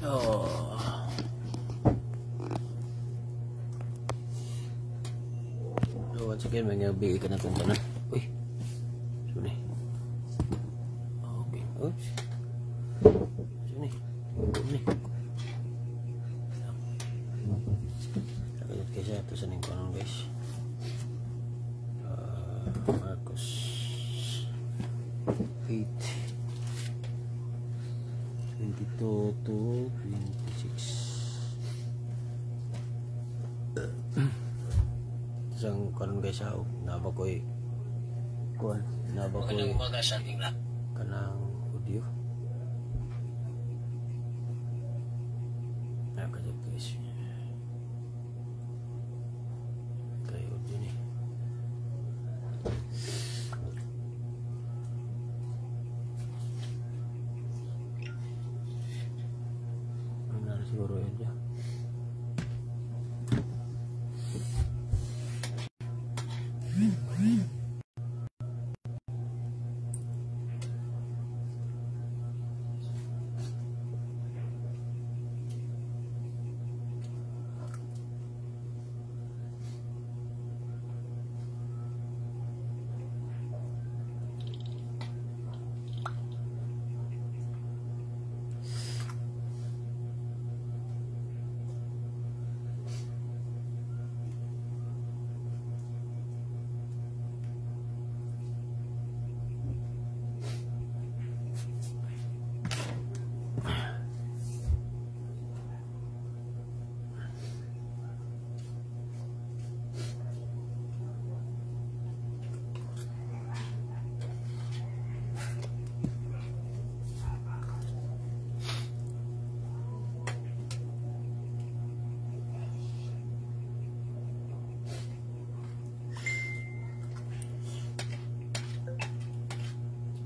Oh. So once again, may nabigay ka na itong tanan. Uy. Suni. Okay. Oops. Suni. Suni. Nakalit kayo siya. Ito sa nang kanon guys. Marcos 8 22 to 26. Isang kanon guys ha, nabakoy kuan, nabakoy kanang audio. Nakajab guys. Kay audio ni. Ano siguro yun dyan.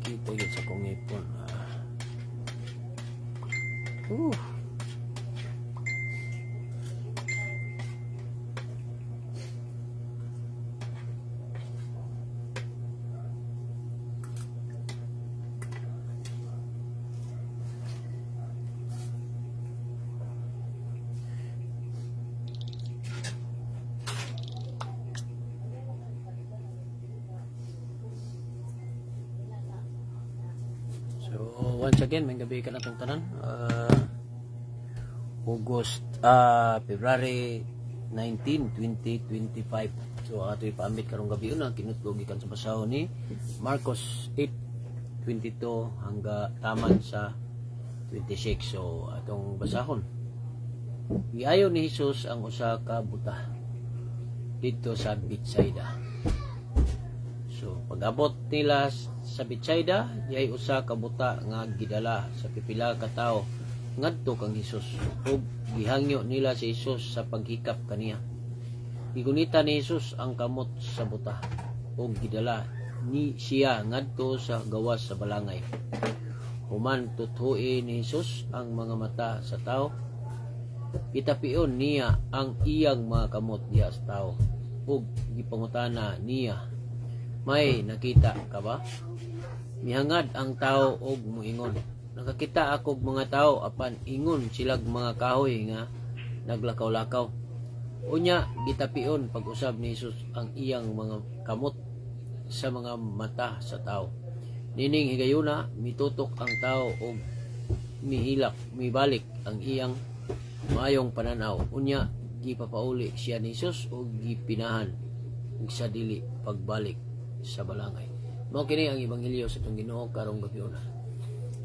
Kita sa kong ipon. So once again, may gabi ka na itong tanan. February 19, 2025. So ato ipamit karong gabi una kinutlo gikan sa basaho ni Marcos 8:22 hangga taman sa 26. So atong basahon. Giayo ni Jesus ang usa ka buta dito sa Betsaida. So pag-abot nila sa Betsaida, yay usa ka buta nga gidala sa pipila ka tawo ngadto kang Hesus ug gihangyo nila si Hesus sa paghikap kaniya. Gigunita ni Hesus ang kamot sa buta ug gidala ni siya ngadto sa gawas sa balangay. Human tuthui ni Hesus ang mga mata sa tawo, itapion niya ang iyang mga kamot diha sa tawo ug gipangutana niya, "May nakita ka ba?" Mihangad ang tawo og muingon, "Nakakita ako mga tawo apan ingon silag mga kahoy nga naglakaw-lakaw." Unya gitapion pag-usab ni Jesus ang iyang mga kamot sa mga mata sa tawo. Nining higayuna mitutok ang tawo og mibalik ang iyang maayong pananaw. Unya gipapauli siya ni Jesus og gipinahan ug sa dili pagbalik sa balangay. Mao kini ang ebanghelyo sa itong Ginoo karong gabi una.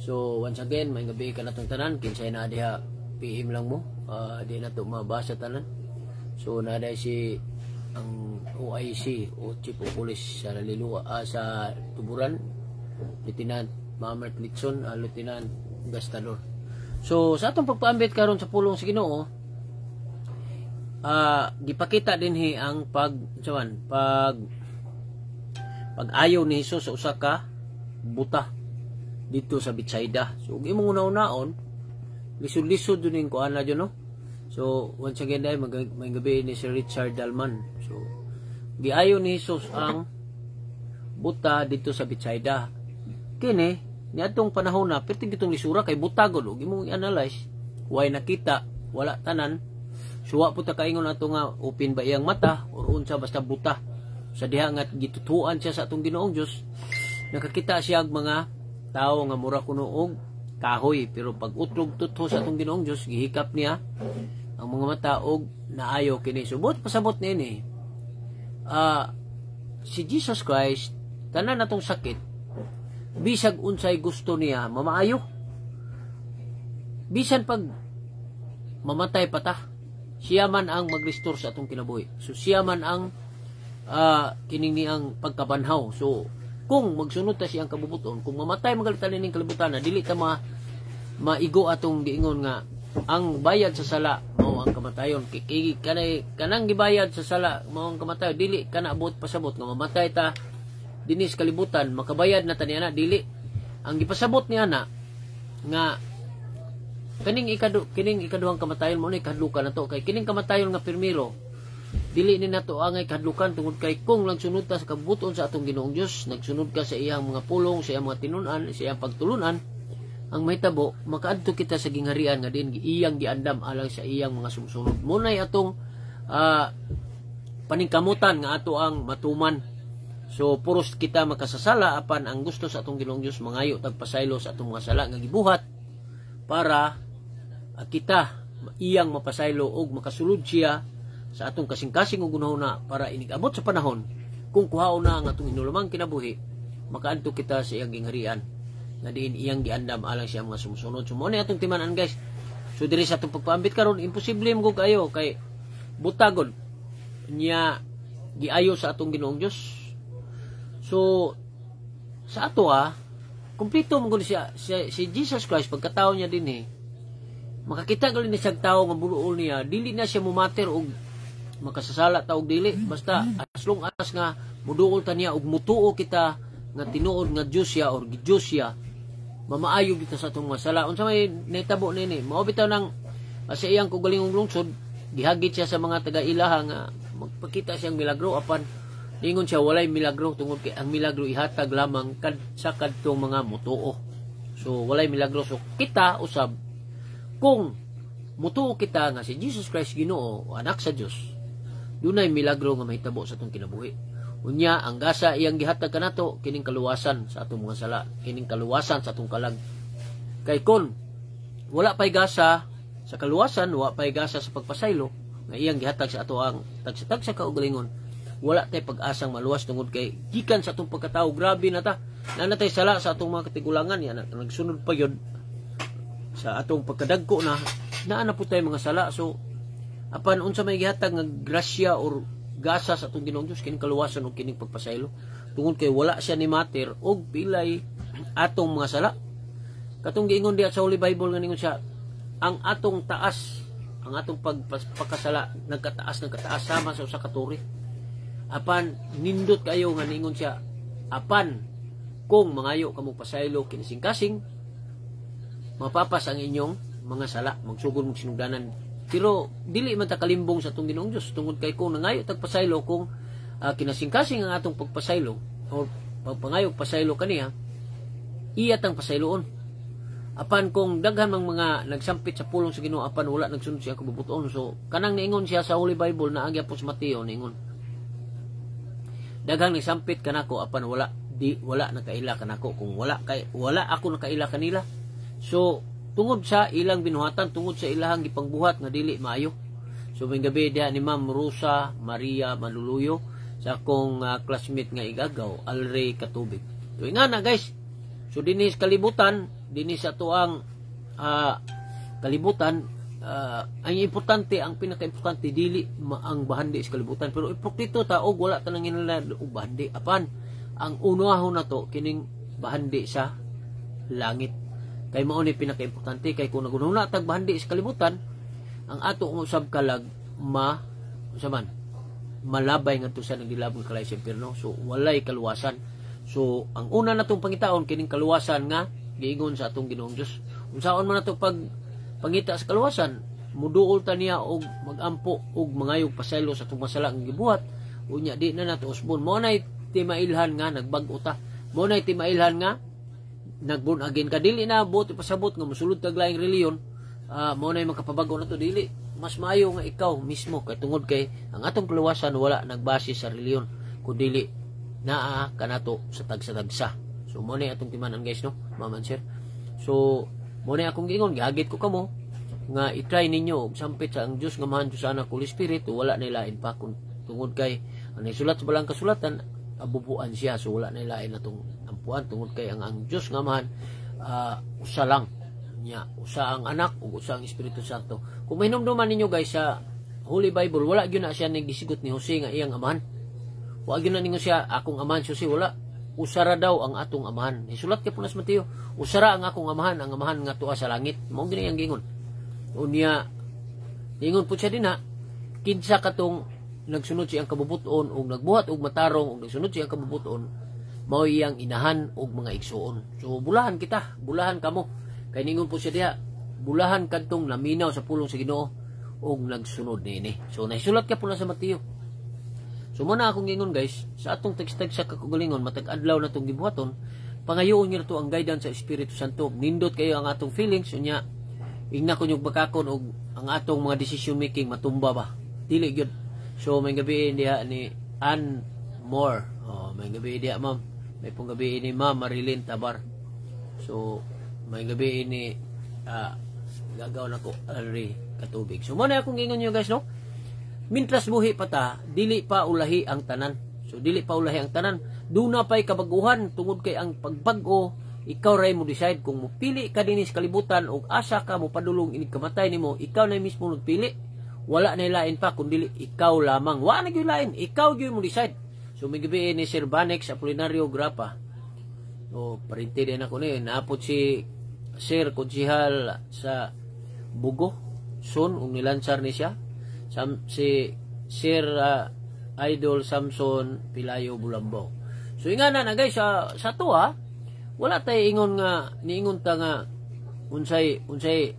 So once again, may gabi ka na itong tanan. Kinsay na diha PM lang mo, di na ito mabasa tanan. So naday si ang OIC o Chief of Police sa Nalilua, sa Tuburan, Lieutenant Mamert Litson, Lieutenant Gastador. So sa atong pagpaambit karon sa pulong sa Ginoo, gipakita dinhi ang pag-ayaw ni Jesus sa usa ka buta dito sa Betsaida. So imong una-unaon lisod-lisod din ko ana dyan, no? So once again dai may gabi ni Sir Richard Dalman. So giayo ni Jesus ang buta dito sa Betsaida. Kini niadtong panahon na perting ditong lisura kay buta gud og imong i-analyze. way nakita, wala tanan. Suwa po ta kaingon ato nga open ba iyang mata or unsa basta buta. Sa diha nga gitutuan siya sa atong Ginoong Dios, nakakita siya og mga tao nga mura kuno og kahoy, pero pag utrog tutho sa atong Ginoong Dios, gihikap niya ang mga mata og naayo kini. Subot pasabot niini. Si Jesus Christ, tanan natong sakit, bisag unsay gusto niya mamaayo. Bisan pag mamatay pa ta, siya man ang mag-restore sa atong kinabuhi. So siya man ang kining niyang pagkabanhaw. So kung magsunod ta siyang kabubuton, kung mamatay magalitan ning kalibutan na dili ta maigo atong giingon nga ang bayad sa sala mao ang kamatayon. Kanang gibayad sa sala mao ang kamatayon, dili kana abot pasabot nga mamatay ta dinis kalibutan makabayad na taniya na, dili. Ang gipasabot niya na nga kining ikaduhang kamatayon mo ni kadlukan nato, kay kining kamatayon nga pirmiro dili ni nato angay kadlukan tungod kay kung lang sunod ta sa kabuton sa atong Ginoong Dios, nagsunod ka sa iyang mga pulong, sa iyang mga tinun-an, sa iyang pagtulunan, ang mahitabo makaadto kita sa gingharian nga din iyang giandam alang sa iyang mga sumsunod. Munay atong paningkamutan nga ato ang matuman. So puros kita makasasala apan ang gusto sa atong Ginoong Dios mangayo tagpasaylo sa atong mga sala nga gibuhat para kita iyang mapasaylo og makasulod siya sa atong kasing-kasing ug gunahuna para inigabot sa panahon kung kuhaon na ang atong hinulumang kinabuhi, makaadto kita sa iyang gingharian na diin iyang giandam alang siya mga sumusunod. So mo ni atong timan-an guys. So diri sa atong pagpaambit karon imposible mo kayo kay butagod niya giayo sa atong Ginoong Dios. So sa ato kumpleto mo siya si Jesus Christ pagkatao niya din makakita gali ni siyang tao nga buluol niya, dili na siya mumater og makasasala ta og dili, basta as long as nga muduol ta niya og mutuo kita nga tinuod nga Dios siya or Diyos siya, mamaayo kita sa atong mga sala. Unsa may nahitabo nini, mao bitaw nang sa iyang kugalingong lungsod gihagit siya sa mga taga-ilaha nga magpakita siyang milagro, apan ningon siya walay milagro tungod kay ang milagro ihatag lamang sa kadtong mga mutuo. So walay milagro. So kita usab kung mutuo kita nga si Jesus Christ Ginoo, anak sa Dios, dunay milagro nga mahitabo sa atong kinabuhi. Unya ang gasa iyang gihatag kanato kining kaluwasan sa atong mga sala, kining kaluwasan sa atong kalag. Kay kun wala pay gasa sa kaluwasan, wala pay gasa sa pagpasaylo nga iyang gihatag sa ato ang tagsa sa kaugalingon, wala tay pag-asang maluwas tungod kay gikan sa atong pagkatao grabe na ta. Nanatay sala sa atong mga katigulangan yan, nagsunod pa yun sa atong pagkadagko na naana po tayo mga sala. So apan unsa may gihatag nga grasya or gasa sa atong Ginoong Dios kining kaluwasan o kining pagpasaylo tungod kay wala siya ni matter og pilay atong mga sala. Katong giingon diha sa Holy Bible nga ningon siya, ang atong taas, ang atong pagkasala nagkataas sama sa usa ka turi. Apan nindot kayo nga ningon siya, apan kung mangayo kamo pasaylo kinising-kasing, mapapas ang inyong mga sala, magsugod mong sinugdanan. Pero dili man ta kalimbong sa atong Ginoong Dios tungod kay kung nangayo tagpasaylo, kung kinasing-kasing ang atong pagpasaylo o pagpangayo pasaylo kaniya, iya tang pasayloon. Apan kung daghan mang mga nagsampit sa pulong sa Ginoo apan wala nagsunod siya kabubuton, so kanang niingon siya sa Holy Bible na agya po sa Mateo niingon, daghang nagsampit kanako apan wala nakaila kanako, kung wala ako nakaila kanila. So tungod sa ilang binuhatan, tungod sa ilahang gipangbuhat nga dili maayo. So may gabi diha ni Ma'am Rosa Maria Maluluyo sa akong classmate nga igagaw Alray Katubig. So nga na guys, so dinis kalibutan, dinis ato ang kalibutan, ang importante, ang pinaka-importante dili ang bahandi sa kalibutan, pero ipokrito ta og wala ta nang hinala og bahandi. Apan ang unahon na to kining bahandi sa langit. Kay mao ni pinaka-importante, kay kung nagunahuna tag bahandi sa kalibutan, ang ato usab kalag malabay ngadto sa nagdilabong kalay sa impierno. So walay kaluwasan. So ang una natong pangitaon kining kaluwasan nga giingon sa atong Ginoong Dios. Unsaon man nato pag pangita sa kaluwasan, muduol ta niya og magampo og mangayog pasaylo sa atong masala nga gibuhat. Unya di na nato usbon. Mo nay timailhan nga nagbag-o ta. Mo nay timailhan nga nagbun again ka, dili na buti pasabot nga mosulod tag laing reliyon mo na makapabago na to dili. Mas maayo nga ikaw mismo kay tungod kay ang atong kaluwasan wala nagbase sa reliyon kundi naa kanato sa tagsa-tagsa. So mo na atong timanan guys no, maman sir. So mo na akong gingon gihagit ko kamo nga i-try ninyo og sampit sa ang Dios nga mahan Dios anak Holy Spirit wala na lain pa kun tungod kay ang isulat sa balang kasulatan abubuan siya so wala na lain atong ampuan tungod kay ang Dios nga mahan usa lang nya usa ang anak ug usa ang Espiritu Santo. Kung mahinumduman ninyo guys sa Holy Bible wala gyud na siya nagdisigot ni Jose nga iyang amahan. Wa gyud na ninyo siya akong amahan Jose wala. Usara daw ang atong amahan. Isulat kay punas Mateo, usara ang akong amahan, ang amahan nga tuwa sa langit. Mao gini ang gingon. Unya gingon pud siya dinha kinsa katong nagsunod siyang kabubuton ug nagbuhat og matarong ug nagsunod siyang kabubuton mao iyang inahan og mga igsuon. So bulahan kita, bulahan kamo. Kay ningon po siya diha, bulahan kadtong naminaw sa pulong sa Ginoo og nagsunod niini. So naisulat ka pula sa Mateo. So muna akong gingon guys, sa atong tagstag sa kakugalingon matag adlaw na tong gibuhaton, pangayoon niyo to ang guidance sa Espiritu Santo. Nindot kayo ang atong feelings unya ingna ko yung bakakon og ang atong mga decision making matumba ba. Dili gyud. So may gabi diha ni Ann Moore. May gabi diha ma'am. May pong gabi ni Ma'am Marilyn Tabar. So may gabi ini gagaw na ko already katubig. So muna akong gingon niyo guys no. Mintras buhi pa ta, dili pa ulahi ang tanan. So dili pa ulahi ang tanan. Duna pa'y kabaguhan tungod kay ang pagbago ikaw ray mo decide kung mupili ka dinhi sa kalibutan o asa ka mo padulong inig kamatay nimo, ikaw na mismo nagpili. Wala na lain pa kundi ikaw lamang. Wa na gyud lain, ikaw gyud mo decide. So may gabi ni Sir Banex Apolinario Grapa. O parinti din ako ni naapot si Sir Konsihal sa Bugo Son ug nilansar ni siya. Si Sir Idol Samson Pilayo Bulambo. So ingana na guys sa to wala tay ingon nga niingon ta nga unsay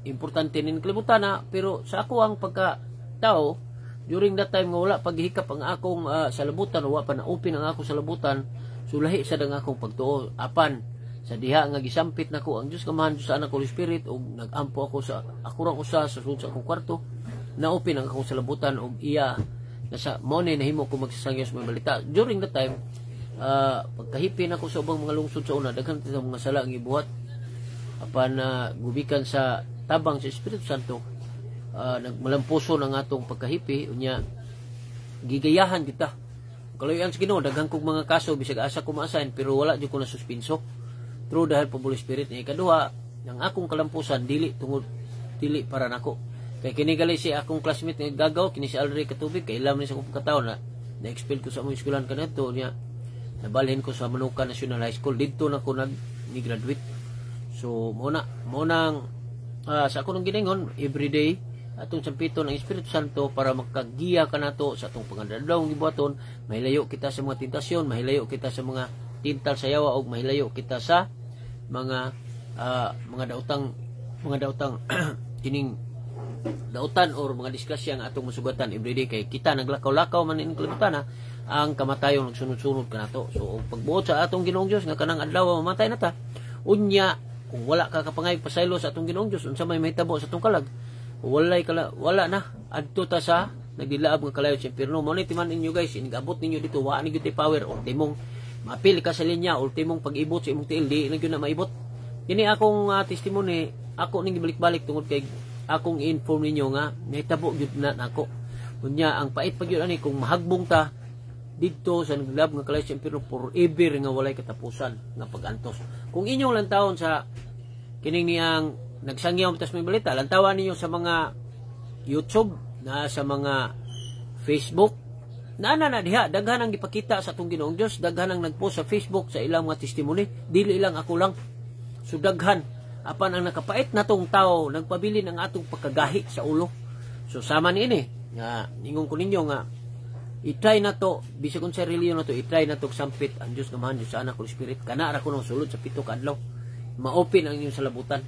importante nin kalibutan pero sa ako ang pagka-tao during that time nga wala paghihikap ang akong salabutan wa pa na-open ang akong salabutan sulahi sa dang akong pagtuo apan sa diha nga gisampit nako ang Dios kamahan sa anak Holy Spirit ug nagampo ako sa ako rang usa sa sulod sa akong kwarto na-open ang akong salabutan ug iya nasa mo ni nahimo ko magsasangyo sa mga balita during that time. Pagkahipin ako sa ubang mga lungsod sa una daghan sa mga sala ang gibuhat apan gubikan sa tabang sa Espiritu Santo nagmalampuson ang atong pagkahipi unya gigayahan kita kalayan sa Ginoo daghan kog mga kaso bisag asa ko ma-assign pero wala jud ko na suspenso through dahil po Holy Spirit niya ikaduha ang akong kalampusan dili dili para nako kay kini gali si akong classmate nga gagaw kini si Alri Katubig kay ilam ni sa akong pagkataon na-expel ko sa among eskwelahan kanadto niya nabalhin ko sa Manuka National High School dito na ko ni-graduate. So muna sa ako nang giningon everyday atong sampito ng Espiritu Santo para makagiya kanato sa atong pangandadlawng gibuhaton mahilayo kita sa mga tentasyon mahilayo kita sa mga tintal sa yawa ug mahilayo kita sa mga daotang kining dautan or mga diskusyon ang atong masugatan everyday kay kita naglakaw-lakaw man in kalibutan ang kamatayon nagsunod-sunod kanato. So pagbuot sa atong Ginoong Dios nga kanang adlaw mamatay na ta unya kung wala ka kapangay pasaylo sa atong Ginoong Dios unsa may mahitabo sa atong kalag wala na adto ta sa nagdilaab nga kalayo sa impierno. Mo ni timan ninyo guys inigabot ninyo dito wa ni gyud power ultimong mapil ka sa linya ultimong pag-ibot sa imong tiil di na gyud na maibot. Kini akong testimony ako ning gibalik-balik tungod kay akong inform ninyo nga nahitabo gyud na nako unya ang pait pa gyud ani kung mahagbong ta dito sa naglab nga kalayo sa impierno forever nga walay katapusan nga pag-antos. Kung inyong lantawon sa kining niyang nagsangyaw tas may balita lantawan ninyo sa mga YouTube na sa mga Facebook na diha daghan ang gipakita sa atong Ginoong Dios daghan ang nagpost sa Facebook sa ilang mga testimony dili lang ako lang so daghan apan ang nakapait natong tao nagpabilin ang atong pagkagahi sa ulo. So sama niini nga ningon ko ninyo nga i-try na to bisag kung sa reliyon na to i-try na to sampit ang Dios nga mahan Dios sa anak Holy Spirit kana ra kuno sulod sa 7 ka adlaw ma-open ang inyong salabutan.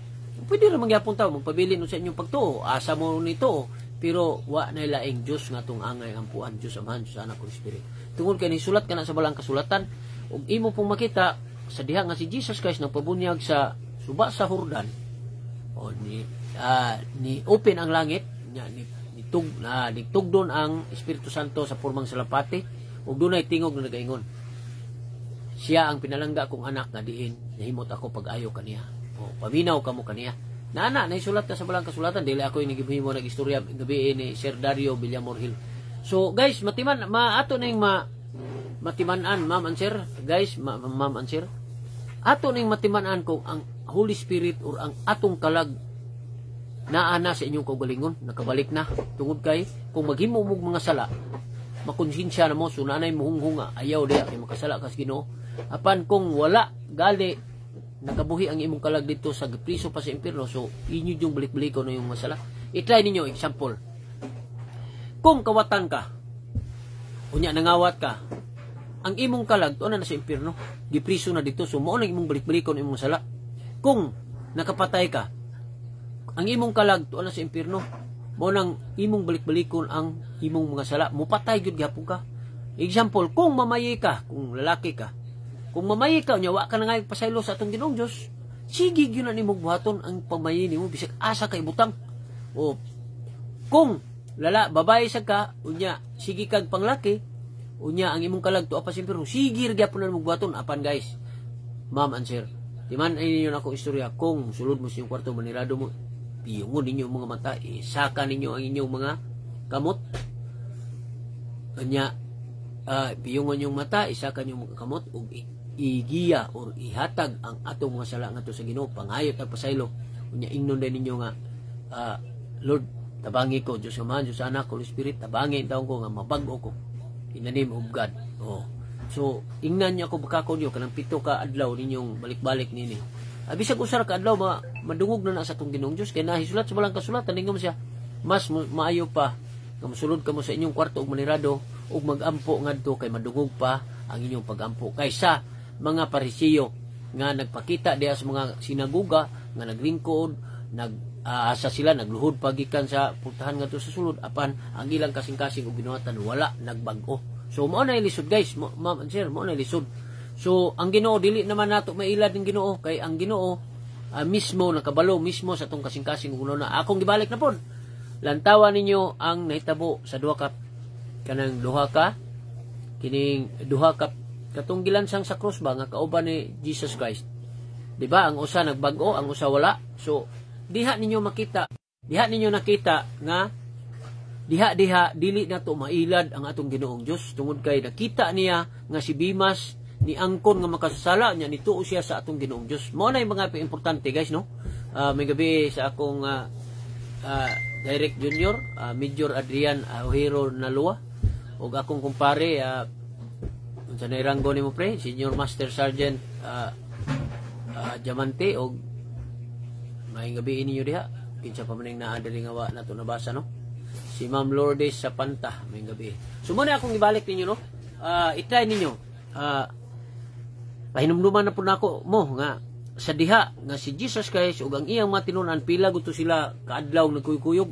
Pwede ra mangyapon tawo magpabilin sa inyong pagtuo asa mo nito pero wa na laing Dios nga tong angay ampuan Dios amahan sa anak Holy Spirit. Tungod kay nisulat kana sa balang kasulatan ug imo pong makita sa diha nga si Jesus Christ nagpabunyag sa suba sa Jordan o ni ni open ang langit nya nitugdon ang Espiritu Santo sa pormang salapati ug dunay tingog nga nagaingon, siya ang pinalangga kong anak nga diin nahimot ako pag-ayo kaniya. O paminaw kamo kaniya. Nana naisulat ka sa balang kasulatan, dili ako yung nagibhimo nag-istorya gabi ni Sir Dario Villamor Hill. So guys, matiman ato ning matimanan, ma'am and sir, guys, ma'am and sir, ato ning matimanan kung ang Holy Spirit or ang atong kalag naana sa inyong kaugalingon, nakabalik na tungod kay kung maghimo mo mga sala, makonsensya na mo, so nanay mo hunghunga, ayaw diya kay makasala kas Ginoo. Apan kung wala gali nakabuhi ang imong kalag dito sa priso pa sa impierno, so inyo yung balik-baliko na yung masala. I-try ninyo, example. Kung kawatan ka, unya nangawat ka, ang imong kalag, tuwa na sa impierno, gipriso na dito, so mao na imong balik-baliko na imong masala. Kung nakapatay ka, ang imong kalag, tuwa na sa impierno, mao nang imong balik-balikon ang imong mga sala, mupatay gyud gyapon ka. Example, kung mamayi ka, kung lalaki ka, kung mamayi ka, nyawa ka na nga pasaylo sa atong Ginoong Diyos, sige yun na nimong buhaton ang pamayi nimo bisag asa kay butang. O kung babae sa ka, unya sige kag panglaki, unya ang imong kalag tuwa pa simpiro, sige gyapon na nimong buhaton. Apan guys, ma'am and sir, timan ay ninyo na akong istorya, kung sulod mo sa inyong kwarto manirado mo, piyungon ninyo mga mata, isaka ninyo ang inyong mga kamot. Unya piyungon yung mata, isaka yung mga kamot, ug igiya or ihatag ang atong mga sala ngadto sa Ginoo, pangayot at pasaylo. Unya ingnon din ninyo nga, Lord, tabangi ko, Diyos Ama, Diyos Anak, Holy Spirit, tabangi taon ko nga mabag-o ko in the name of God. So ingnan niyo ako bakakon niyo kanang 7 ka adlaw ninyong balik-balik nini. Bisag usar ka adlaw madungog na sa atong Ginoong Diyos, kay nahisulat sa balang kasulatan ningon siya, mas maayo pa nga mosulod kamo sa inyong kwarto ug manirado ug magampo ngadto kay madungog pa ang inyong pagampo kaysa mga Parisiyo nga nagpakita diha sa mga sinaguga nga naglingkod, asa sila nagluhod pagikan sa pultahan ngadto sa sulod, apan ang ilang kasing-kasing ug binuhatan wala nagbag-o. So mao na lisod guys, ma'am and sir, mao na lisod. So ang Ginoo dili naman nato mailad ng Ginoo, kay ang Ginoo mismo nakabalo mismo sa tong kasing-kasing ug na akong gibalik na pod. Lantawan ninyo ang nahitabo sa duha ka katong gilansang sa cross ba nga kauban ni Jesus Christ. Di ba? Ang usa nagbago, ang usa wala. So diha ninyo nakita nga diha dili nato mailad ang atong Ginoong Dios tungod kay nakita niya nga si Bimas ni angkon nga makasala niya, nituo siya sa atong Ginoong Dios. Mao na yung mga importante guys, no? May gabi sa akong Direct Junior, Major Adrian Ojero Nalua, o akong kumpare sa nairanggo ni mo pre, Senior Master Sergeant Diamante, o may gabi ninyo diha, kinsa pa maning naadali nga wa nato nabasa, no? Si Ma'am Lourdes sa Panta, may gabi. So muna akong ibalik ninyo, no? I-try ninyo. Pahinumduman na po na ako mo nga sa diha nga si Jesus Christ ug ang iyang matinunan pila gusto sila kaadlaw nagkuyog.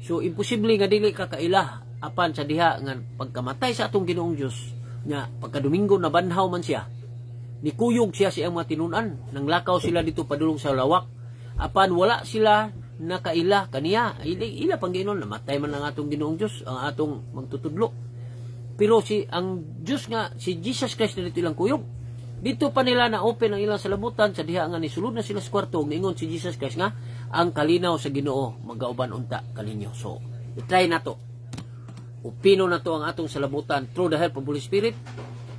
So imposible nga dili ka kaila apan sa diha nga pagkamatay sa atong Ginoong Dios nya pagkadomingo na banhaw man siya, nikuyog siya sa iyang matinunan, nanglakaw sila dito padulong sa lawak, apan wala sila nakaila kaniya, ila pang Ginoon namatay man ang atong Ginoong Dios, ang atong magtutudlo. Pero ang Dios nga si Jesus Christ na dito ilang kuyog. Dito pa nila na open ang ilang salabutan sa diha nga nisulod na sila sa kwarto, ningon si Jesus Christ nga ang kalinaw sa Ginoo magauban unta kaninyo. So i-try nato, upino na to ang atong salabutan through the help of Holy Spirit.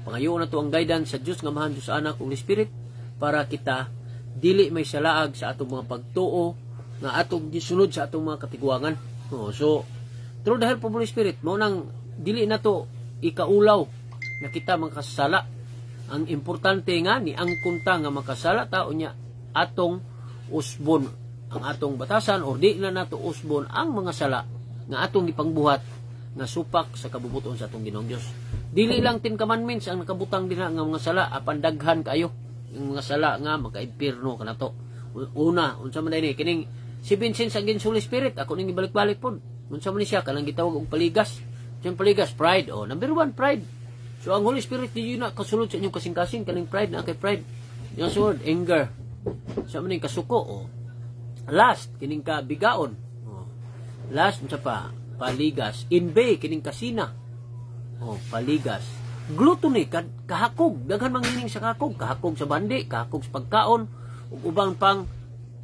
Pangayo na to ang guidance sa Diyos nga Amahan, Diyos Anak, Holy Spirit, para kita dili may salaag sa atong mga pagtuo nga atong gisunod sa atong mga katiguangan. So through the help of Holy Spirit, mao nang dili na to ikaulaw na kita makasala. Ang importante nga ni ang kunta nga makasala tao niya atong usbon ang atong batasan, or di na nato usbon ang mga sala nga atong gipangbuhat nga supak sa kabubuton sa atong Ginoong Dios. Dili lang 10 commandments ang nakabutang dinha nga mga sala, apan daghan kayo ang mga sala nga magka-impierno kanato. Una, unsa man dinhi kining 7 sins against Holy Spirit, ako ning ibalik-balik pod. Unsa man ni siya kanang gitawag og paligas. Yung paligas, pride. Number 1, pride. So ang Holy Spirit di na kasulod sa inyong kasing-kasing kaning pride na kay pride. Yung word anger. Sa man ning kasuko Last, kining ka bigaon. Last, unsa pa? Paligas. Inbay, kining kasina. Paligas. Gluttony, kahakog. Daghan mangining sa kahakog. Kahakog sa bandi, kahakog sa pagkaon, ug ubang pang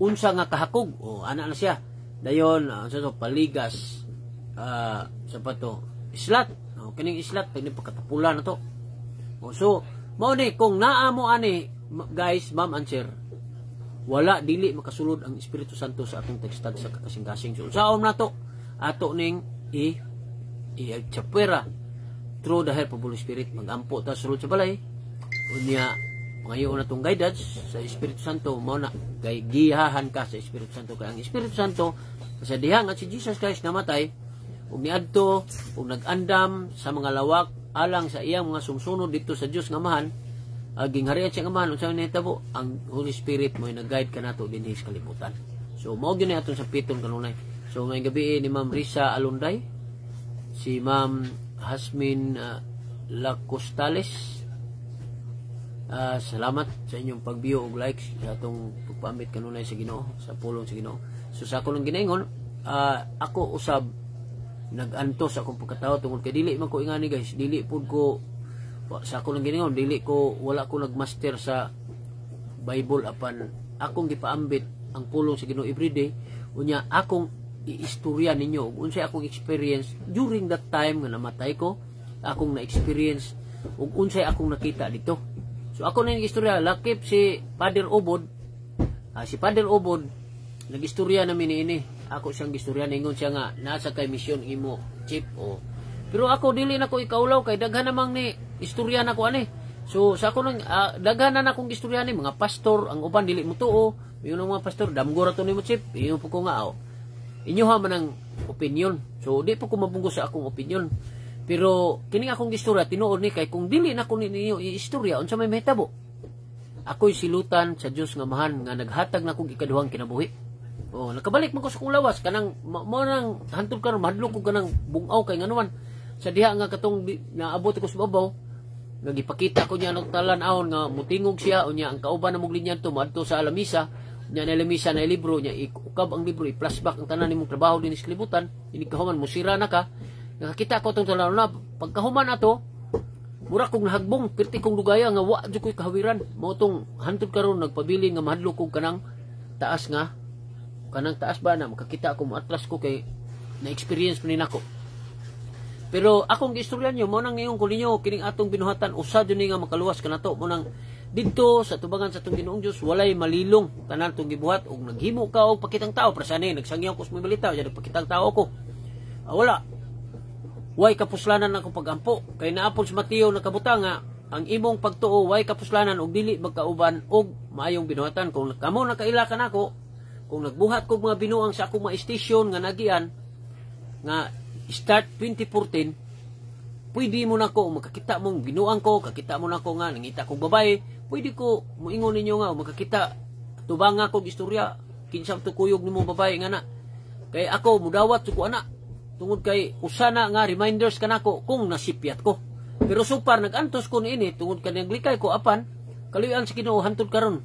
unsa nga kahakog. Ana na siya. Dayon, paligas. Sa pa to? Islat. Kining islat, pwede pagkatapulan na to. So, mao ni, kung naa mo ani, guys, ma'am and sir, wala, dili makasulod ang Espiritu Santo sa atong tekstad sa kakasing-kasing. So, saom na to, ato ning i-chapwera through the help of Holy Spirit. Mag-ampo ta sulod sa balay. Unya, ngayon na tong guidance sa Espiritu Santo, mao na, kay gihahan ka sa Espiritu Santo. Kaya ang Espiritu Santo, sa dihang at si Jesus Christ namatay, ug niadto ug nag-andam sa mga lawak alang sa iyang mga sumsunod dito sa Dios nga Amahan, gingharian siya nga Amahan, unsa nahitabo, ang Holy Spirit mo nag-guide kanato dinhi sa kalibutan. So mao gyud ni aton sa piton kanunay. So may gabi ni Ma'am Risa Alunday, si Ma'am Hasmin Lacostales. Salamat sa inyong pag-view ug likes sa atong pagpaambit kanunay sa Ginoo, sa pulong sa Ginoo. So sa ako lang ginaingon, ako usab nag-antos akong pagkatao tungod kay dili man ko ingani guys, dili pud ko sa ako lang ginaingon, wala ko nagmaster sa Bible apan akong gipaambit ang pulong sa Ginoo everyday. Unya akong iistorya ninyo ug unsay akong experience during that time nga namatay ko, akong na-experience ug unsay akong nakita dito. So ako na istorya lakip si Father Obod. Si Father Obod nag-istorya namin ini. Ako siyang gistorya ningon siya nga nasa kay mission imo chip pero ako dili na ko ikaulaw kay daghan namang ni istorya na ko ani. So sa ako nang daghan na akong gistorya ni mga pastor, ang uban dili mo tuo, yung mga pastor damgora to nimo chip, iyo po ko nga inyo ha man ang opinion. So di po ko mabunggo sa akong opinion. Pero kini akong gistorya tinuod ni kay kung dili na ko ninyo istorya unsa may mahitabo. Ako'y silutan sa Dios nga Amahan nga naghatag na kog ikaduhang kinabuhi. Nakabalik man ko sa kong lawas kanang mo nang hantod karon mahadlok ko kanang bungaw kay nganuman sa diha nga katong naabot ko sa babaw nga gipakita ko niya og talan-awon nga mutingog siya unya ang kauban na mong linyan to madto sa alamisa nya na alamisa na libro nya ikukab ang libro i-flashback ang tanan nimong trabaho din sa kalibutan ini kahuman mo sira na ka nakakita ko tong talan na pagkahuman ato mura kong nahagbong pirti kong dugaya nga wa jud koy kahawiran mo tong hantod karon nagpabilin nga mahadlok ko kanang taas nga kanang taas ba na makakita ako atlas ko kay na-experience pa nin ako. Pero akong giistorya nyo, mo nang ngayong kuninyo, kining atong binuhatan, usa dyan nga makaluwas ka na to. Mo nang dito sa tubangan sa itong Ginoong Diyos, walay malilong tanan itong gibuhat, o naghimo ka o pakitang tao, para sana nagsangyaw ko sa may balita, o dyan pakitang tao ko. Wala. Way kapuslanan akong pagampo, kay naapon sa Mateo nakabuta nga, ang imong pagtuo, way kapuslanan, o dili magkauban, o maayong binuhatan. Kung kamo nakaila ka na ako, kung nagbuhat ko mga binuang sa akong mga station nga nagian, nga start 2014, pwede mo na ko, makakita mong binuang ko, kakita mo na ko nga, nangita kong babae, pwede ko, muingon ninyo nga, makakita, tubang nga kong istorya, kinsang tukuyog ni mong babae nga na. Kaya ako, mudawat ko ana, tungod kay, usana nga, reminders ka na ko, kung nasipyat ko. Pero supar, nag-antos ko ni ini, tungod ka naglikay ko, apan, kaluyan sa Ginoo, hantod karon.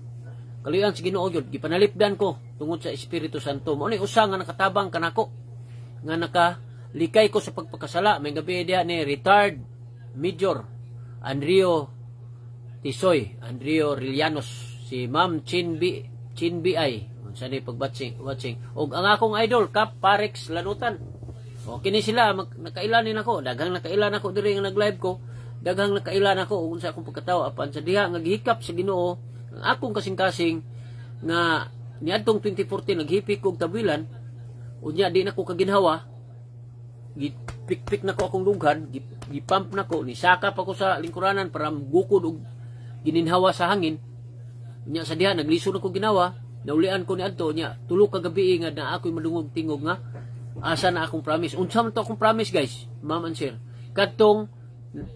Kaluyan sa Ginoo yun, gipanalipdan ko tungod sa Espiritu Santo. Mo ni usa nga nakatabang kanako nga nakalikay ko sa pagpakasala. May gabi diha ni retired Major Andrio Tisoy, Andrio Rillanos, si Ma'am Chin BI, unsa ni watching. Og ang akong idol Kap Parex Lanutan. Kini sila nakailan nako, daghang nakailan ako diri nga nag-live ko. Daghang nakailan ako unsa akong pagkatawo apan sa diha nga gihikap sa Ginoo. Ang akong kasing-kasing nga niadtong 2014 naghipik kog tabilan unya di nako kaginhawa gipik-pik nako akong dughan gipump nako ni saka pa ko sa lingkuranan para gukod og gininhawa sa hangin unya sa diha naglisod ako ginawa naulian ko niadto unya tulo ka gabi nga na ako'y madungog tingog nga asa na akong promise unsa man to akong promise guys ma'am and sir kadtong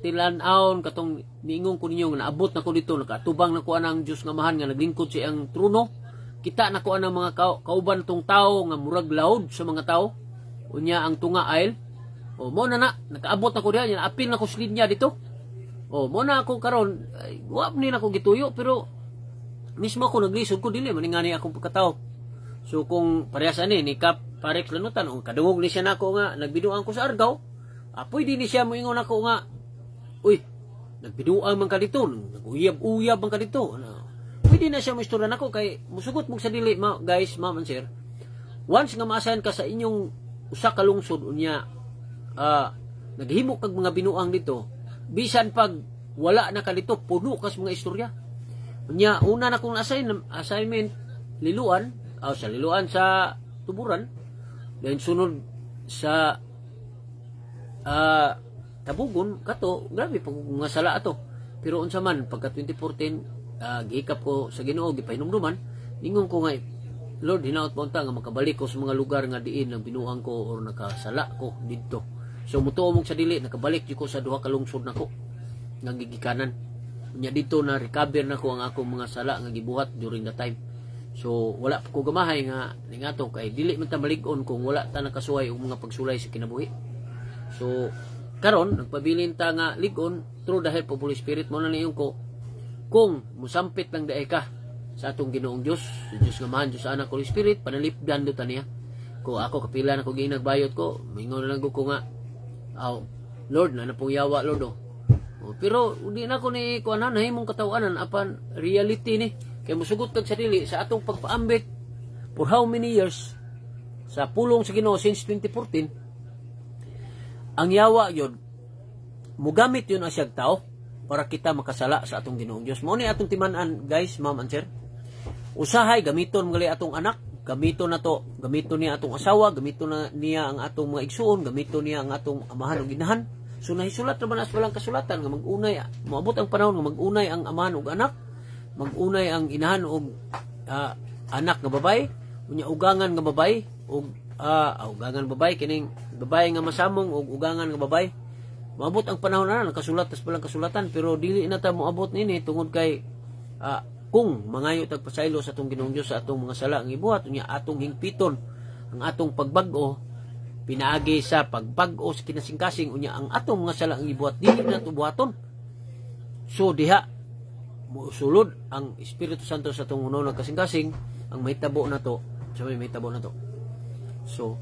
tilan-aon katong niingong ko ninyo nga naabot na ko dito nakatubang na ko anang Dios nga Amahan nga naglingkod sa iyang trono kita na ko anang mga kauban tong tao nga murag laod sa mga tao unya ang tunga aisle mo na nakaabot na ko diha apil na ko slid niya dito mo na ako karon wa ni na ko gituyo pero mismo ako naglisod ko dili maningani akong pagkatao So kung parehas ani ni Kap Parex Lanutan o kadungog ni siya nako nga nagbiduan ko sa Argao, apoy din ni siya moingon ako nga, uy, nagbiduan man ka dito, naguyab-uyab man ka dito. Pwede na siya mo istorya nako kay musugot mo sa dili, guys, ma'am and sir. Once nga maasahan ka sa inyong usa ka lungsod unya, naghimo kag mga binuang dito, bisan pag wala na ka dito, puno kas mga istorya. Unya una na kong assignment liluan, sa liluan sa Tuburan, then sunod sa Tabugon kato, grabe pag mga sala ato. Pero unsa man pagka 2014 gihikap ko sa Ginoo, gipahinumduman, ningon ko nga, Lord, hinaot pa unta nga makabalik ko sa mga lugar nga diin nang binuang ko or nakasala ko didto. So mutuo mong sa dili nakabalik ko sa duha ka lungsod nako nga gigikanan. Nya dito na recover nako ang akong mga sala nga gibuhat during the time. So wala ko gamahay nga ningato kay dili man ta malig-on kung wala ta nakasuway og mga pagsulay sa kinabuhi. So karon nagpabilin ta nga lig-on through the help of Holy Spirit mo na niyon ko kung musampit lang daay ka sa atong Ginoong Dios, sa Dios nga man, Dios Anak, Holy Spirit, panalipdan do ta niya. Ko ako kapila na ko ginagbayot ko, mingon na lang ko nga, Lord, na pong yawa, Lord, pero hindi na ko ni kuanan nahimong katawanan apan reality ni kay musugot kag sa dili sa atong pagpaambit for how many years sa pulong sa Ginoo since 2014. Ang yawa yun mugamit yun asyag tao para kita makasala sa atong Ginoong Dios. Mao ni atong timan-an, guys, ma'am and sir. Usahay gamiton ngali atong anak, gamiton niya atong asawa, gamiton na niya ang atong mga igsuon, gamiton niya ang atong amahan ug inahan. So nahisulat naman as walang kasulatan nga mag-unay, moabot ang panahon nga mag-unay ang amahan ug anak, mag-unay ang inahan ug anak nga babay, unya ugangan nga babay ug ugangan babay kining babay nga masamong ug ugangan nga babay. Moabot ang panahon na nakasulat tas walang kasulatan pero dili na ta moabot nini tungod kay kung mangayo tagpasaylo sa atong Ginoong Dios sa atong mga sala ang ibuhat unya atong hingpiton ang atong pagbag-o pinaagi sa pagbag-o sa kinasing-kasing unya ang atong mga sala ang ibuhat dili na to buhaton. So diha mosulod ang Espiritu Santo sa atong unang kasing-kasing ang mahitabo na to. So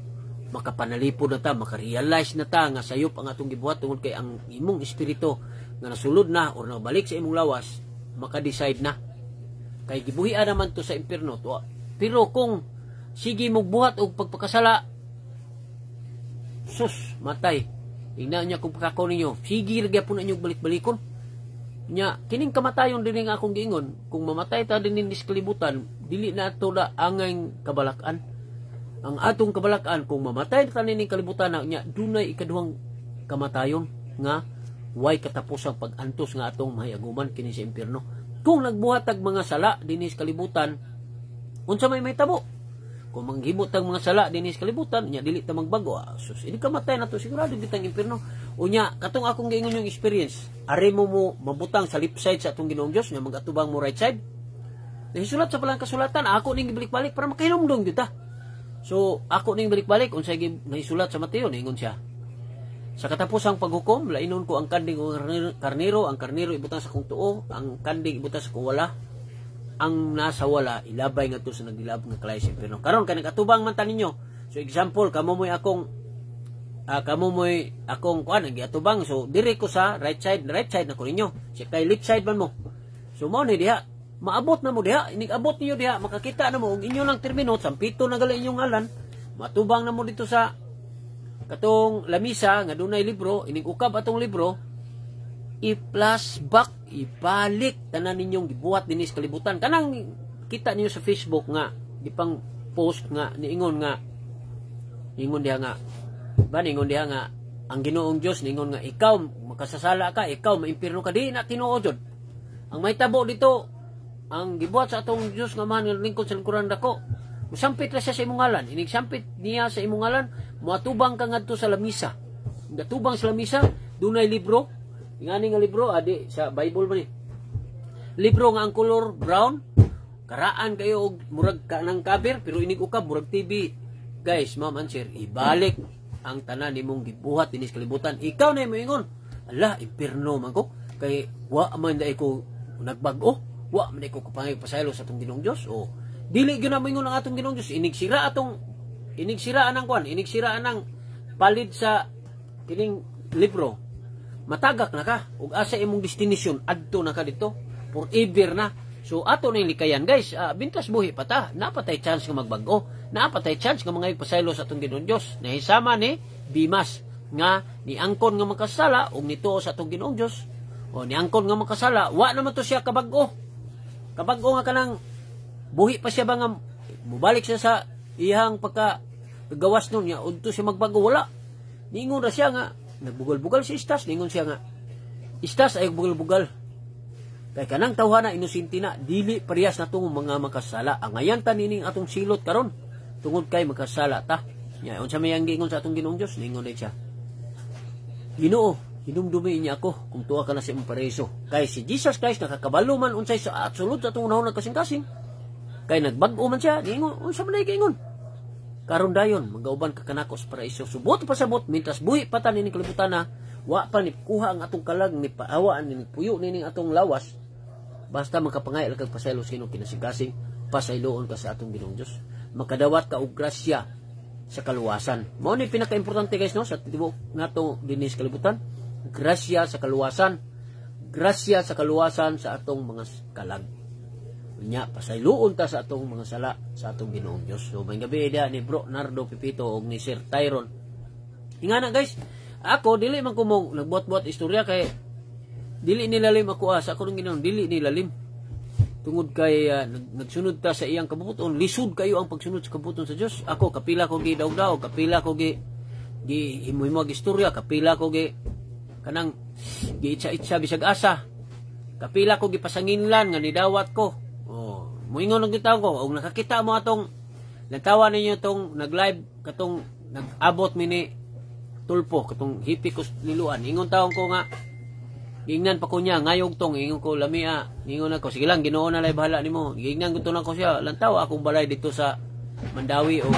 makapanalipod na ta, makarealize na ta nga sayop ang atong gibuhat tungod kay ang imong espiritu nga nasulod na or nabalik sa imong lawas maka-decide na kay gibuhian naman to sa impierno to. Pero kung sige mo buhat og pagpakasala, sus matay ingna niya kung pagkakaw ninyo sige ra gyapon ninyo balik-balikon nya kining kamatayon din nga akong giingon kung mamatay ta din sa kalibutan dili na ato na angay kabalakan. Ang atong kabalakan kung mamatay ta ning kalibutan nya dunay ikaduhang kamatayon nga way katapusang pag-antos nga atong mahiaguman kini sa impierno. Kung nagbuhat tag mga sala dinis kalibutan, unsa may tabo? Kung manghimot tag mga sala dinis kalibutan, nya dili ta magbago. Sus, ini kamatay na to sigurado bitang impierno. Unya, katong akong giingon yung experience, ari mo mabutang sa left side sa atong Ginoong Dios, nya magatubang mo right side. Nahisulat sa palang kasulatan, ako ning gibalik-balik para makahinumdom kita. So, ako ning balik-balik unsay nahisulat sa Mateo, ningon siya. Sa katapusang paghukom, lainon ko ang kanding o karnero, ang karnero ibutang sa kong tuo, ang kanding ibutang sa kong wala, ang nasa wala, ilabay nga to sa nagilab nga kalay sa impierno. Karon kanang katubang man ta ninyo. So example, kamo mo'y akong kuan giatubang. So dire ko sa right side na ko ninyo. Si kay left side man mo. So mao ni diha, maabot na mo diha, inig-abot niyo diha, makakita na mo og inyo lang termino, sampito na gali inyong ngalan, matubang na mo dito sa katong lamisa nga dunay libro, inig ukab atong libro, i-flashback, ibalik tanan ninyong gibuhat dinis kalibutan. Kanang kita niyo sa Facebook nga gipang post nga niingon diha nga ang Ginoong Dios ningon nga ikaw makasasala ka, ikaw maimpierno ka, di na tinuod jud. Ang mahitabo dito ang gibuhat sa atong Dios nga man lingkod sa lingkuran dako. Musampit ra siya sa imong ngalan, inig sampit niya sa imong ngalan, moatubang ka ngadto sa lamisa. Gatubang sa lamisa, dunay libro. Ingani nga libro adi sa Bible man ni. Libro nga ang color brown, karaan kayo og murag kanang cover pero inig ukab murag TV. Guys, ma'am and sir, ibalik ang tanan nimong gibuhat dinis kalibutan. Ikaw na moingon, ala impierno man ko kay wa man dai ko nagbag-o, wa man dai ko kapangay pasaylo sa atong Ginoong Dios. O Dili gyud na moingon ang atong Ginoong Dios, inigsiraan ang palid sa kining libro. Matagak na ka ug asa imong destination adto na ka dito forever na. So ato ning likayan guys, bintas buhi pa ta, napatay chance nga magbago, napatay chance nga mga pasaylo sa atong Ginoong Dios. Nahisama ni Dimas nga ni angkon nga makasala ug nituo sa atong Ginoong Dios. O ni angkon nga makasala, wa naman to siya kabag-o. Kabag-o nga kanang buhi pa siya ba nga mubalik siya sa iyang pagkagawas nun niya udto siya magbago, wala. Ningon ra siya nga nagbugal-bugal si Istas, ningon siya nga Istas ay bugal-bugal. Kay kanang tawhana inosente na, dili parehas na tong mga makasala. Ang ayan ta nining atong silot karon tungod kay makasala ta. Nya unsa may ang giingon sa atong Ginoong Dios, ningon din siya. Ginoo, hinumdumi niya ako kung tuwa ka na sa imong pareso. Kay si Jesus Christ nakakabalo man unsay sa absolute sa atong unahon kasing-kasing. Kay nagbag-o man siya, ningon unsa man giingon. Karon dayon magauban ka kanako sa paraiso. Subot pasabot mintas buhi pa ta nining kalibutan na wa pa ni kuha ang atong kalag ni paawaan ni puyo nining atong lawas. Basta makapangay kag pasaylo sino kinasigasing pasayloon ka sa atong Ginoong Dios. Makadawat ka og grasya sa kaluwasan. Mao ni pinaka-importante guys no sa tibuok nato dinhi sa kalibutan. Grasya sa kaluwasan. Grasya sa kaluwasan sa atong mga kalag. Nya pasayloon ta sa atong mga sala sa atong Ginoong Dios. So may gabi dia ni Bro Nardo Pipito og ni Sir Tyron. Ingana guys, ako dili man ko mo nagbuat-buat istorya kay dili nilalim ako sa ako nung Ginoong, dili nilalim. Tungod kay nagsunod ta sa iyang kabubuton, lisod kayo ang pagsunod sa kabubuton sa Dios. Ako kapila ko gi daw, kapila ko gi himo-himo istorya, kapila ko gi kanang gi itsa-itsa bisag asa. Kapila ko gi pasanginlan nga nidawat ko. Oh, moingon og gitaw ko og nakakita mo atong nagtawa ninyo tong nag-live katong nag-abot mini tulpo katong hipikos liluan. Ingon taong ko nga gingnan pa ko niya, ngayog tong, ingon ko, lamia, ingon ako, sige lang, Ginoo na lay bahala nimo. Gingnan ko to lang ko siya, lantaw akong balay dito sa Mandawi o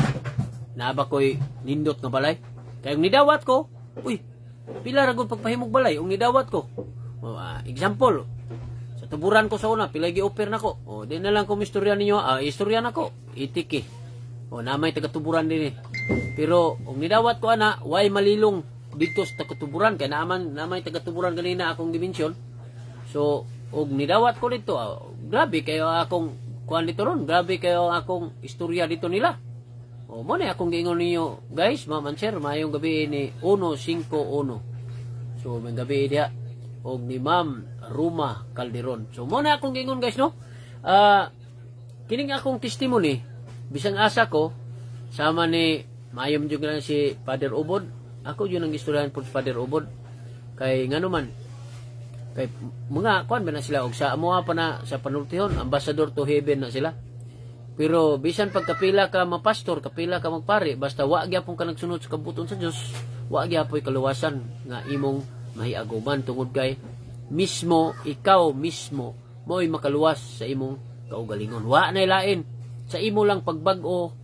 naaba ko'y nindot nga balay. Kaya yung nidawat ko, uy, pila ragod pagpahimog balay, yung nidawat ko. Example, sa tuburan ko sa una, pila gi-offer na ko. O, di na lang kung istorya ninyo, istorya na ko, itiki. O, namay taga-tuburan din eh. Pero, yung nidawat ko, ana, way malilong dito sa taga-tuburan kaya namay taga-tuburan ganina akong dimensyon. So og nidawat ko dito, grabe kayo akong kuan dito ron, grabe kayo akong istorya dito nila. O mo na akong giingon ninyo guys, ma'am and sir, mayong gabi ni 151. So may gabi dia og ni Ma'am Ruma Calderon. So mo na akong giingon guys no. Kining akong testimony bisang asa ko sama ni mayom jud lang si Father Ubod. Ako yun ang istoryahan po si Father Ubod. Kay ngano man. Kay mga kuan ba na sila og sa amoa pa na sa panultihon, ambassador to heaven na sila. Pero bisan pagkapila ka mapastor, kapila ka magpari, basta wa gyapon ka nagsunod sa kabuton sa Dios, wa gyapon kaluwasan nga imong mahiaguman tungod kay mismo ikaw mismo mo'y makaluwas sa imong kaugalingon. Wa nay lain sa imo lang pagbag-o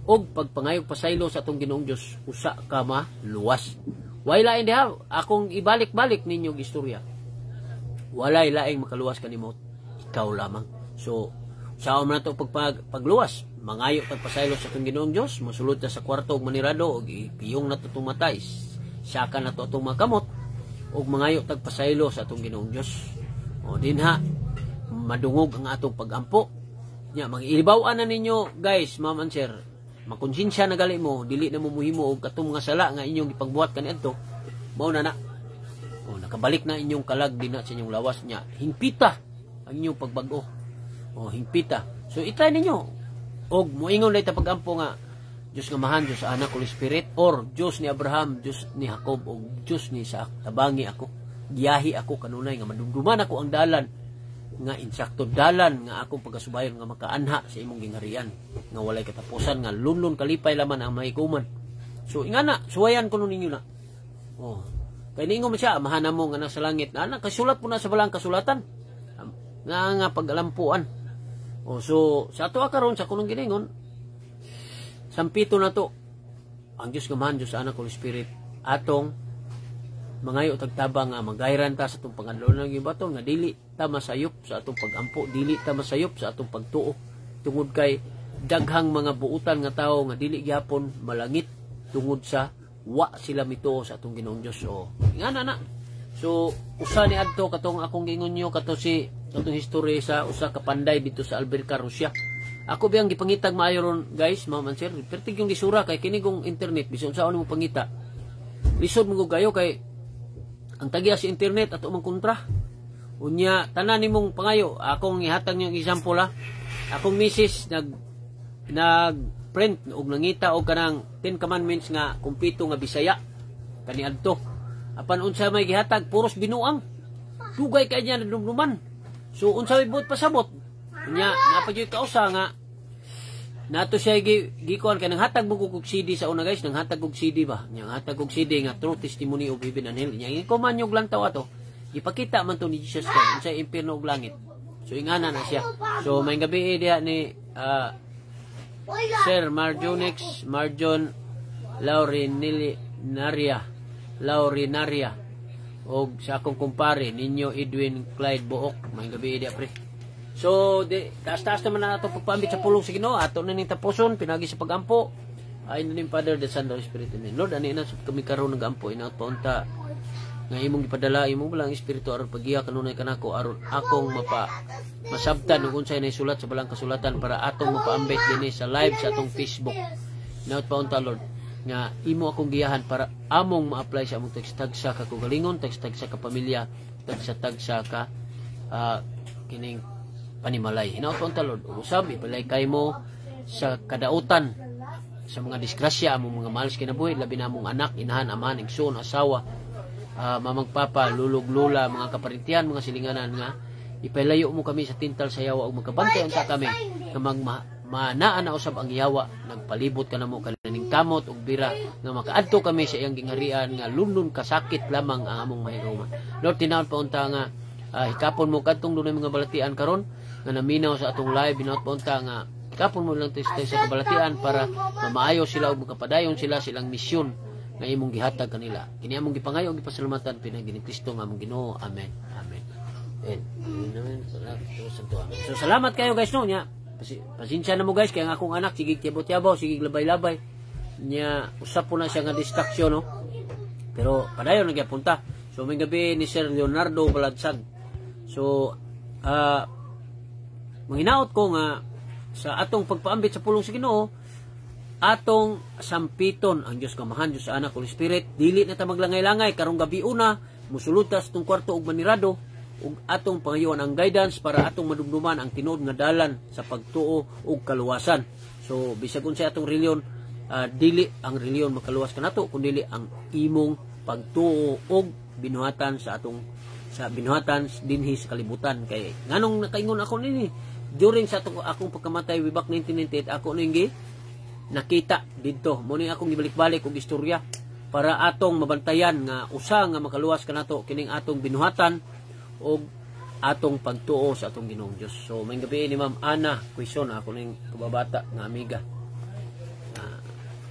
og pagpangayog pasaylo sa atong Ginoong Dios, usa ka maluwas. Way lain diha akong ibalik-balik ninyo og istorya. Walay laing makaluwas kanimo, ikaw lamang. So sao man nato pagluwas, mangayo pagpasaylo sa atong Ginoong Dios, mosulod ta sa kwarto og manirado og ipiyong nato itong matay, saka nato atong makamot og mangayo tagpasaylo sa atong Ginoong Dios. O dinha madungog ang atong pagampo. Nya mag-ibaw-an na ninyo guys, ma'am and sir. Makonsensya na gali mo, dili na mo muhimo og katong mga sala nga inyong ipagbuhat kaniadto. Mao na. O nakabalik na inyong kalag din na sa inyong lawas niya. Hingpita ang inyong pagbag-o. O hingpita. So itry ninyo. Og moingon lay ta pagampo nga Dios nga mahan, Dios sa Anak, Holy Spirit, or Dios ni Abraham, Dios ni Jacob, og Dios ni Isaac. Tabangi ako, giyahi ako kanunay nga madumduman ako ang dalan nga insakto dalan nga akong pagasubayon nga makaanha sa imong gingarian nga walay katapusan nga lunlon kalipay laman ang mahikuman. So ingana suwayan kuno ninyo na. Oh, kay ningo man siya mahana mo nga nasa langit na kasulat po na sa balang kasulatan nga pagalampuan. Oh, so sa ato karon sa kunong giningon sampito na to ang Dios nga mahan, Dios sa Anak, Holy Spirit atong mangayo tagtabang nga magayran ta sa atong pangadlon ng gibaton nga dili ta masayop sa atong pagampo, dili ta masayop sa atong pagtuo tungod kay daghang mga buutan nga tao nga dili gyapon malangit tungod sa wa sila mituo sa atong Ginoong Dios. So ngana na. So usa ni adto katong akong giingon nyo kato si katong history sa usa ka panday dito sa Alberca, Russia. Ako biyang gipangitag maayo ron guys, ma'am and sir. Pertig yung lisura kay kini kong internet bisan sa mo pangita. Lisod mo gayo kay ang tagiya sa internet ato man kontra. Unya tanan nimong pangayo. Akong ihatag niyo example ha. Akong misis nag-print og nangita og kanang 10 commandments nga kumpleto nga Bisaya kaniadto. Apan unsa may gihatag puros binuang. Dugay kay niya nadumduman. So unsa may buot pasabot. Unya napagyud kausa nga nato siya gikuan kay nang hatag mo og CD sa una guys, nang hatag og CD ba? Nya hatag og CD nga True Testimony of Heaven and Hell. Nya ikuman yung lantaw ato. Ipakita man to ni Jesus Christ sa impierno ug langit. So ingana na siya. So may gabi diha ni Sir Marjon Laurinaria og sa akong kumpare ninyo Edwin Clyde Book. May gabi diha pre. So taas-taas naman na ato pagpambit sa pulong sa Ginoo. Ato na ning tapuson pinagi sa pagampo. Ay na ning Father, the Son, the Holy Spirit. Lord ani na kami karon nagampo inaot paunta nga imong gipadala imong balang espiritu aron pagiya kanunay kanako aron akong masabtan ug unsay naisulat sa balang kasulatan para atong mapaambit dinhi sa live sa atong Facebook. Naot paunta Lord nga imo akong giyahan para among ma-apply sa among tagsa ka kagalingon, tagsa ka pamilya, tagsa ka kining panimalay. Naot paunta Lord usab ipalay kay mo sa kadautan sa mga disgrasya among mga mahal sa kinabuhi labi na among anak, inahan, amahan, igsoon, asawa, mamang papa, lulog, lula, mga kaparintihan, mga silinganan nga ipalayo mo kami sa tintal sa yawa ug magkabantay unta kami nga manaa na usab ang yawa nagpalibot ka namo kanining kamot ug bira nga makaadto kami sa iyang gingharian nga lundon kasakit lamang ang among mahigayon. Lord tinawon pa unta nga hikapon mo kadtong dunay mga balatian karon nga naminaw sa atong live binaot pa unta nga hikapon mo lang tayo sa kabalatian para mamaayo sila ug makapadayon sila silang misyon nga imong gihatag kanila. Kini among gipangayo ug gipasalamatan pinagi ni Kristo nga among Ginoo. Amen. Amen. So salamat kayo guys no nya. Pasensya na mo guys kay ang akong anak sige tiyabo-tiyabo, sige labay-labay. Nya usap po na siya nga distraction no. Pero padayon nagyapunta. So may gabi ni Sir Leonardo Baladsag. So manghinaot ko nga sa atong pagpaambit sa pulong sa Ginoo atong sampiton ang Dios kamahan, Dios sa Anak, Holy Spirit. Dili na ta maglangay-langay karong gabi una musulutas tong kwarto og manirado ug atong pangayoan ang guidance para atong madumduman ang tinuod nga dalan sa pagtuo ug kaluwasan. So bisag unsay atong reliyon dili ang reliyon makaluwas kanato kundi ang imong pagtuo ug binuhatan sa atong binuhatan dinhi sa kalibutan. Kay nganong nakaingon ako nini during sa akong pagkamatay way back 1998 ako ning nakita dito mo ning akong gibalik-balik og istorya para atong mabantayan nga usa nga makaluwas kanato kining atong binuhatan og atong pagtuo sa atong Ginoong Dios. So may gabi ni Ma'am Ana question ako ning kababata nga amiga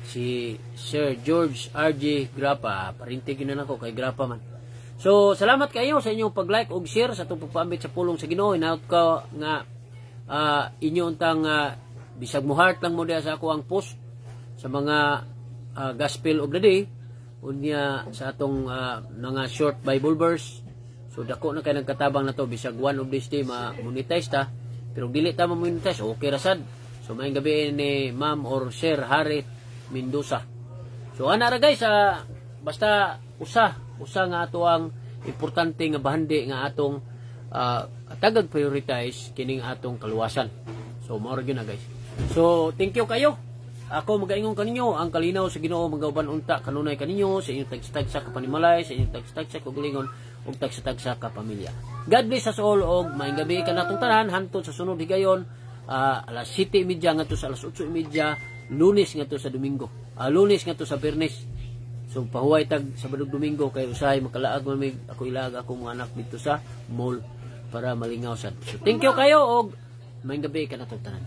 si Sir George RJ Grapa parintig na nako kay Grapa man. So salamat kayo sa inyong pag-like ug share sa atong pagpaambit sa pulong sa Ginoo. Inaot ko nga inyo untang bisag mo heart lang mo diha sa ako ang post sa mga gospel of the day unya sa atong mga short Bible verse. So dako na kay nagkatabang na to bisag one of these day ma-monetize ta pero dili ta ma-monetize okay ra sad. So may gabi ni Ma'am or Sir Harit Mendoza. So ana ra guys basta usa nga ato ang importante nga bahandi nga atong tagag prioritize kining atong kaluwasan. So mao ra gyud na guys. So, thank you kayo. Ako magaingon kaninyo ang kalinaw sa Ginoo magauban unta kanunay kaninyo sa inyong tagsa ka panimalay, sa inyong tagsa ka gulingon ug tagsa ka pamilya. God bless us all og maayong gabi kanatong tanan hantod sa sunod higayon alas 7:30 ngadto sa alas 8:30 Lunes ngadto sa Domingo. Lunes ngadto sa Biyernes. So pahuway tag Sabado Domingo kay usahay makalaag man ako ilaag ako mga anak dito sa mall para malingaw sad. So thank you kayo og maayong gabi kanatong tanan.